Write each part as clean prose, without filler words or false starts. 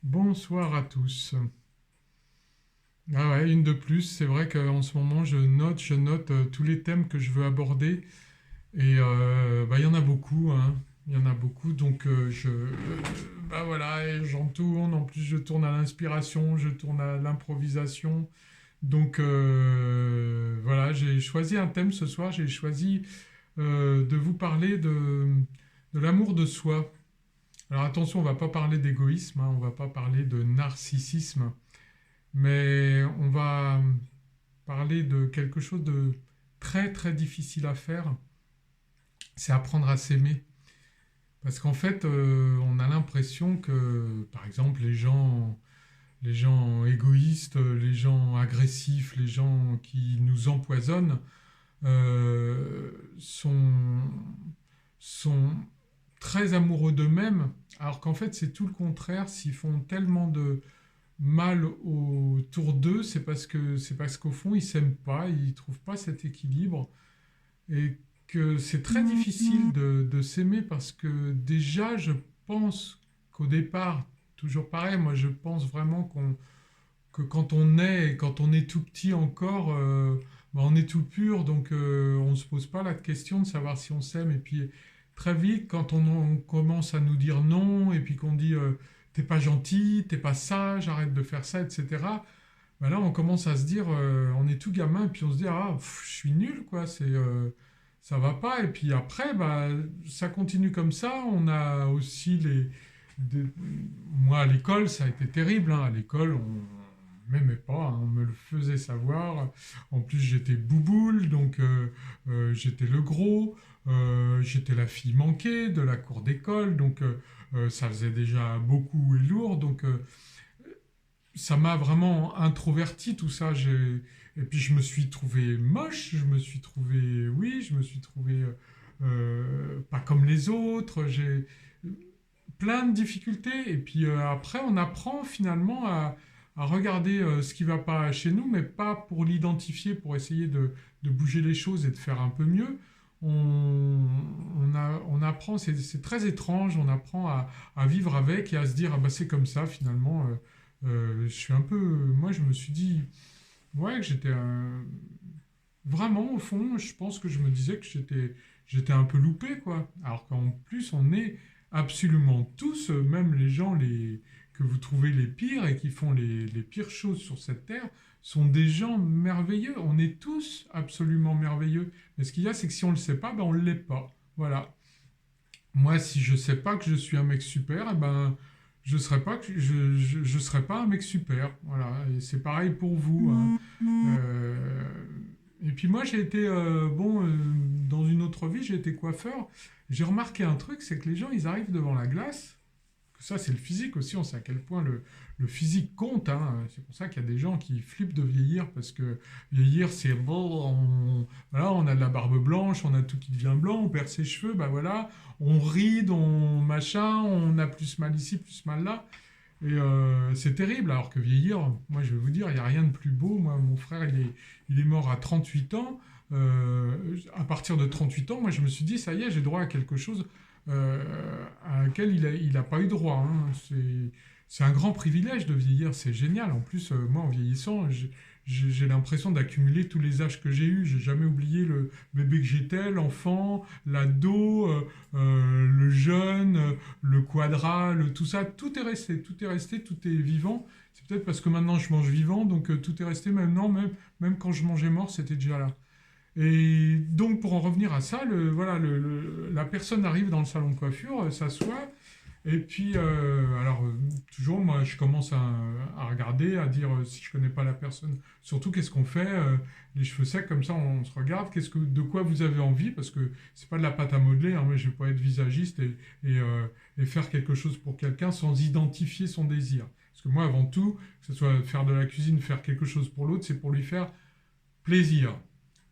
Bonsoir à tous. Ah ouais, une de plus. C'est vrai qu'en ce moment, je note tous les thèmes que je veux aborder. Et bah, il y en a beaucoup, hein. Il y en a beaucoup. Donc, bah voilà, et j'en tourne. En plus, je tourne à l'inspiration, je tourne à l'improvisation. Donc, voilà, j'ai choisi un thème ce soir. J'ai choisi de vous parler de l'amour de soi. Alors, attention, on va pas parler d'égoïsme, hein, on va pas parler de narcissisme. Mais on va parler de quelque chose de très très difficile à faire, c'est apprendre à s'aimer. Parce qu'en fait, on a l'impression que, par exemple, les gens égoïstes, les gens agressifs, les gens qui nous empoisonnent, euh, sont, sont très amoureux d'eux-mêmes, alors qu'en fait, c'est tout le contraire. S'ils font tellement de, mal autour d'eux, c'est parce qu'au fond, ils s'aiment pas, ils trouvent pas cet équilibre et que c'est très difficile de s'aimer parce que déjà, je pense qu'au départ, toujours pareil, moi je pense vraiment que quand on est tout petit encore, bah, on est tout pur, donc on ne se pose pas la question de savoir si on s'aime. Et puis très vite, quand on commence à nous dire non, et puis qu'on dit t'es pas gentil, t'es pas sage, arrête de faire ça, etc. Bah là, on commence à se dire, on est tout gamin, et puis on se dit, ah, pff, je suis nul, quoi, ça va pas. Et puis après, bah, ça continue comme ça. On a aussi des- moi, à l'école, ça a été terrible, hein. À l'école, on m'aimait pas, hein. On me le faisait savoir. En plus, j'étais bouboule, donc j'étais le gros. J'étais la fille manquée de la cour d'école, donc ça faisait déjà beaucoup et lourd. Donc ça m'a vraiment introverti tout ça. Et puis je me suis trouvé moche, je me suis trouvé, oui, je me suis trouvé pas comme les autres. J'ai plein de difficultés. Et puis après, on apprend finalement à regarder ce qui va pas chez nous, mais pas pour l'identifier, pour essayer de bouger les choses et de faire un peu mieux. On apprend, c'est très étrange, on apprend à vivre avec et à se dire, ah bah c'est comme ça finalement. Je suis un peu. Moi, je me suis dit, ouais, que vraiment, au fond, je pense que je me disais que j'étais un peu loupé, quoi. Alors qu'en plus, on est absolument tous, même les gens que vous trouvez les pires et qui font les pires choses sur cette terre, sont des gens merveilleux. On est tous absolument merveilleux. Mais ce qu'il y a, c'est que si on ne le sait pas, ben on ne l'est pas. Voilà. Moi, si je sais pas que je suis un mec super, eh ben, je serai pas un mec super. Voilà. Et c'est pareil pour vous, hein. Euh, et puis moi, j'ai été, bon, dans une autre vie, j'ai été coiffeur. J'ai remarqué un truc, c'est que les gens, ils arrivent devant la glace. Ça, c'est le physique aussi. On sait à quel point le physique compte, hein. C'est pour ça qu'il y a des gens qui flippent de vieillir parce que vieillir, c'est bon. Voilà, on a de la barbe blanche, on a tout qui devient blanc, on perd ses cheveux, bah voilà, on ride, on machin, on a plus mal ici, plus mal là. Et c'est terrible, alors que vieillir, moi je vais vous dire, il n'y a rien de plus beau. Moi, mon frère, il est mort à 38 ans. À partir de 38 ans, moi je me suis dit, ça y est, j'ai droit à quelque chose à laquelle il a pas eu droit, hein. C'est un grand privilège de vieillir, c'est génial. En plus, moi en vieillissant, j'ai l'impression d'accumuler tous les âges que j'ai eus. J'ai jamais oublié le bébé que j'étais, l'enfant, l'ado, le jeune, le quadra, tout ça. Tout est resté, tout est resté, tout est vivant. C'est peut-être parce que maintenant je mange vivant, donc tout est resté. Maintenant, même quand je mangeais mort, c'était déjà là. Et donc, pour en revenir à ça, voilà, la personne arrive dans le salon de coiffure, s'assoit, et puis, alors, toujours, moi, je commence à regarder, à dire si je connais pas la personne, surtout qu'est-ce qu'on fait, les cheveux secs, comme ça, on se regarde, de quoi vous avez envie, parce que c'est pas de la pâte à modeler, hein, moi, je vais pas être visagiste et faire quelque chose pour quelqu'un sans identifier son désir. Parce que moi, avant tout, que ce soit faire de la cuisine, faire quelque chose pour l'autre, c'est pour lui faire plaisir.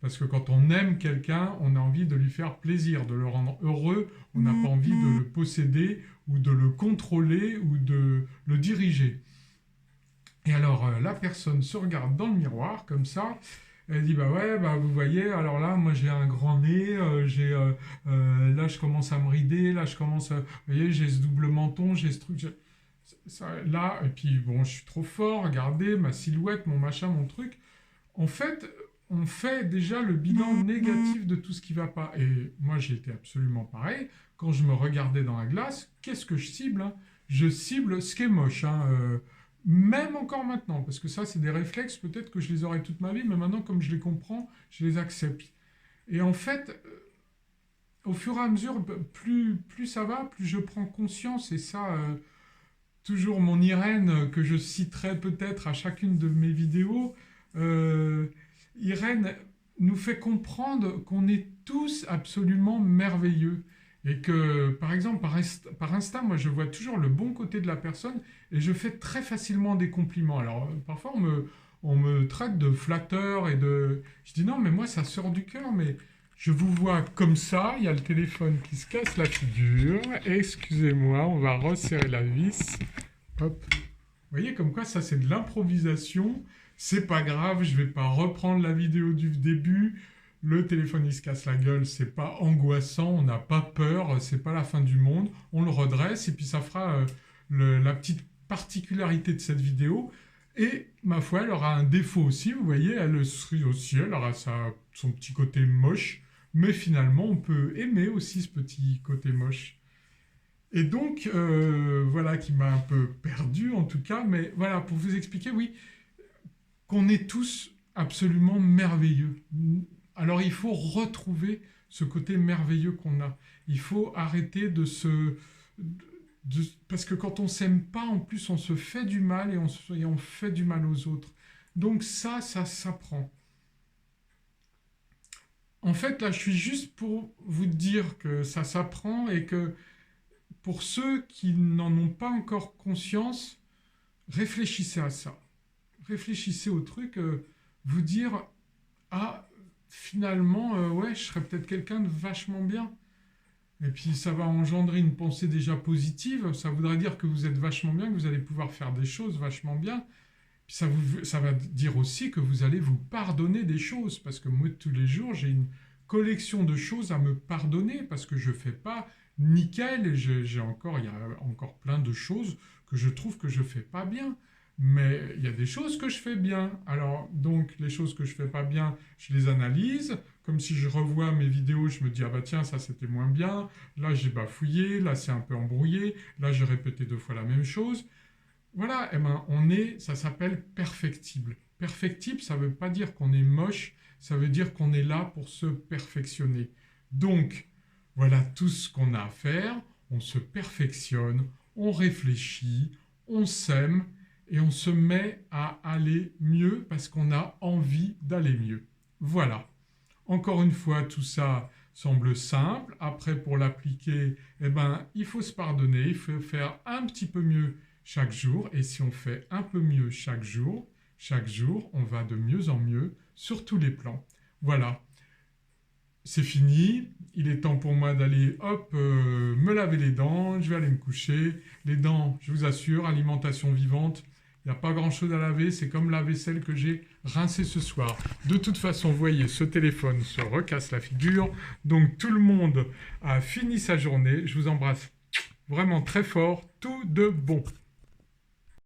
Parce que quand on aime quelqu'un, on a envie de lui faire plaisir, de le rendre heureux. On n'a pas envie de le posséder ou de le contrôler ou de le diriger. Et alors, la personne se regarde dans le miroir comme ça. Elle dit, bah ouais, bah vous voyez, alors là, moi j'ai un grand nez, là je commence à me rider, là je commence à, vous voyez, j'ai ce double menton, j'ai ce truc. Là, et puis bon, je suis trop fort, regardez ma silhouette, mon machin, mon truc. En fait, on fait déjà le bilan négatif de tout ce qui va pas. Et moi, j'ai été absolument pareil. Quand je me regardais dans la glace, qu'est-ce que je cible, hein? Je cible ce qui est moche, hein, même encore maintenant, parce que ça, c'est des réflexes, peut-être que je les aurai toute ma vie, mais maintenant, comme je les comprends, je les accepte. Et en fait, au fur et à mesure, plus ça va, plus je prends conscience, et ça, toujours mon Irène, que je citerai peut-être à chacune de mes vidéos, euh, Irène nous fait comprendre qu'on est tous absolument merveilleux. Et que, par exemple, par Insta, moi, je vois toujours le bon côté de la personne et je fais très facilement des compliments. Alors, parfois, on me traite de flatteur et de... Je dis non, mais moi, ça sort du cœur, mais je vous vois comme ça. Il y a le téléphone qui se casse la figure. Excusez-moi, on va resserrer la vis. Hop. Vous voyez, comme quoi, ça, c'est de l'improvisation. C'est pas grave, je vais pas reprendre la vidéo du début. Le téléphone, il se casse la gueule, c'est pas angoissant, on n'a pas peur, c'est pas la fin du monde. On le redresse et puis ça fera la petite particularité de cette vidéo. Et ma foi, elle aura un défaut aussi, vous voyez, elle aussi, elle aura son petit côté moche. Mais finalement, on peut aimer aussi ce petit côté moche. Et donc, voilà, qui m'a un peu perdu en tout cas. Mais voilà, pour vous expliquer, oui, qu'on est tous absolument merveilleux. Alors il faut retrouver ce côté merveilleux qu'on a. Il faut arrêter de se... parce que quand on s'aime pas, en plus, on se fait du mal et on fait du mal aux autres. Donc ça s'apprend. En fait, là, je suis juste pour vous dire que ça s'apprend et que pour ceux qui n'en ont pas encore conscience, réfléchissez à ça. Réfléchissez au truc, vous dire, ah, finalement, ouais, je serais peut-être quelqu'un de vachement bien. Et puis ça va engendrer une pensée déjà positive, ça voudrait dire que vous êtes vachement bien, que vous allez pouvoir faire des choses vachement bien. Puis ça va dire aussi que vous allez vous pardonner des choses, parce que moi, tous les jours, j'ai une collection de choses à me pardonner, parce que je ne fais pas nickel, et il y a encore plein de choses que je trouve que je ne fais pas bien. Mais il y a des choses que je fais bien. Alors, donc, les choses que je fais pas bien, je les analyse. Comme si je revois mes vidéos, je me dis, ah bah tiens, ça c'était moins bien. Là, j'ai bafouillé. Là, c'est un peu embrouillé. Là, j'ai répété 2 fois la même chose. Voilà, eh ben, ça s'appelle perfectible. Perfectible, ça veut pas dire qu'on est moche. Ça veut dire qu'on est là pour se perfectionner. Donc, voilà tout ce qu'on a à faire. On se perfectionne, on réfléchit, on s'aime et on se met à aller mieux parce qu'on a envie d'aller mieux. Voilà. Encore une fois, tout ça semble simple. Après, pour l'appliquer, eh ben, il faut se pardonner, il faut faire un petit peu mieux chaque jour. Et si on fait un peu mieux chaque jour, on va de mieux en mieux sur tous les plans. Voilà. C'est fini, il est temps pour moi d'aller, hop, me laver les dents, je vais aller me coucher. Les dents, je vous assure, alimentation vivante, il n'y a pas grand-chose à laver, c'est comme la vaisselle que j'ai rincée ce soir. De toute façon, vous voyez, ce téléphone se recasse la figure, donc tout le monde a fini sa journée. Je vous embrasse vraiment très fort, tout de bon.